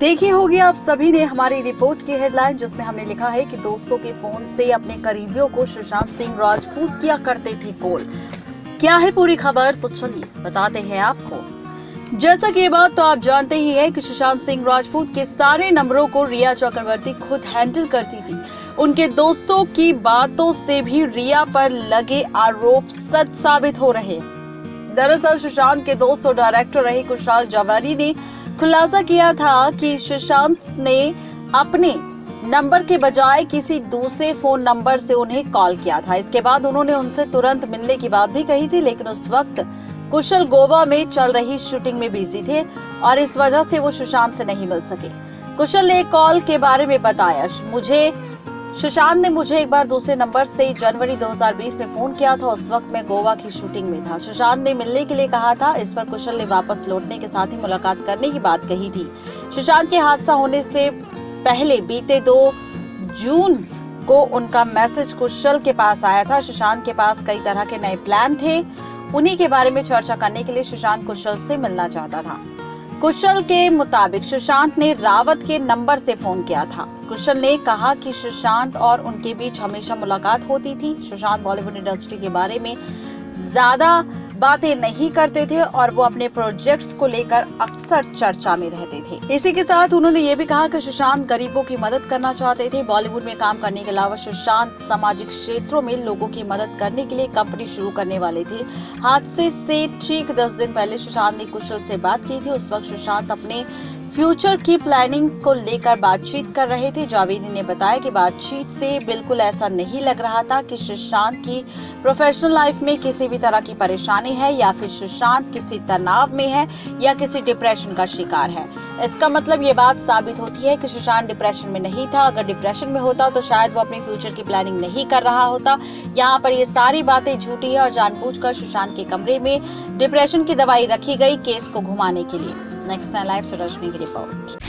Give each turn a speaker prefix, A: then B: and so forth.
A: देखी होगी आप सभी ने हमारी रिपोर्ट की हेडलाइन, जिसमें हमने लिखा है कि दोस्तों के फोन से अपने करीबियों को सुशांत सिंह राजपूत किया करते थे कॉल। क्या है पूरी खबर, तो चलिए बताते हैं आपको। जैसा कि ये बात तो आप जानते ही हैं कि सुशांत सिंह राजपूत के सारे नंबरों को रिया चक्रवर्ती खुद हैंडल करती थी। उनके दोस्तों की बातों से भी रिया पर लगे आरोप सच साबित हो रहे हैं। दरअसल सुशांत के दोस्त और डायरेक्टर रहे कुशाल जावानी ने खुलासा किया था कि सुशांत ने अपने नंबर के बजाय किसी दूसरे फोन नंबर से उन्हें कॉल किया था। इसके बाद उन्होंने उनसे तुरंत मिलने की बात भी कही थी, लेकिन उस वक्त कुशल गोवा में चल रही शूटिंग में बिजी थे और इस वजह से वो सुशांत से नहीं मिल सके। कुशल ने कॉल के बारे में बताया, सुशांत ने मुझे एक बार दूसरे नंबर से जनवरी 2020 में फोन किया था। उस वक्त मैं गोवा की शूटिंग में था। सुशांत ने मिलने के लिए कहा था। इस पर कुशल ने वापस लौटने के साथ ही मुलाकात करने की बात कही थी। सुशांत के हादसा होने से पहले बीते 2 जून को उनका मैसेज कुशल के पास आया था। सुशांत के पास कई तरह के नए प्लान थे, उन्हीं के बारे में चर्चा करने के लिए सुशांत कुशल से मिलना चाहता था। कुशल के मुताबिक सुशांत ने रावत के नंबर से फोन किया था। कुशल ने कहा कि सुशांत और उनके बीच हमेशा मुलाकात होती थी। सुशांत बॉलीवुड इंडस्ट्री के बारे में ज्यादा बातें नहीं करते थे और वो अपने प्रोजेक्ट्स को लेकर अक्सर चर्चा में रहते थे। इसी के साथ उन्होंने ये भी कहा कि सुशांत गरीबों की मदद करना चाहते थे। बॉलीवुड में काम करने के अलावा सुशांत सामाजिक क्षेत्रों में लोगों की मदद करने के लिए कंपनी शुरू करने वाले थे। हादसे से ठीक 10 दिन पहले सुशांत ने कुशल से बात की थी। उस वक्त सुशांत अपने फ्यूचर की प्लानिंग को लेकर बातचीत कर रहे थे। जावेदी ने बताया कि बातचीत से बिल्कुल ऐसा नहीं लग रहा था कि सुशांत की प्रोफेशनल लाइफ में किसी भी तरह की परेशानी है या फिर सुशांत किसी तनाव में है या किसी डिप्रेशन का शिकार है। इसका मतलब ये बात साबित होती है कि सुशांत डिप्रेशन में नहीं था। अगर डिप्रेशन में होता तो शायद वो अपने फ्यूचर की प्लानिंग नहीं कर रहा होता। यहाँ पर ये सारी बातें झूठी है और जानबूझकर सुशांत के कमरे में डिप्रेशन की दवाई रखी गई केस को घुमाने के लिए। नेक्स्ट टाइम लाइव से रजनी की रिपोर्ट।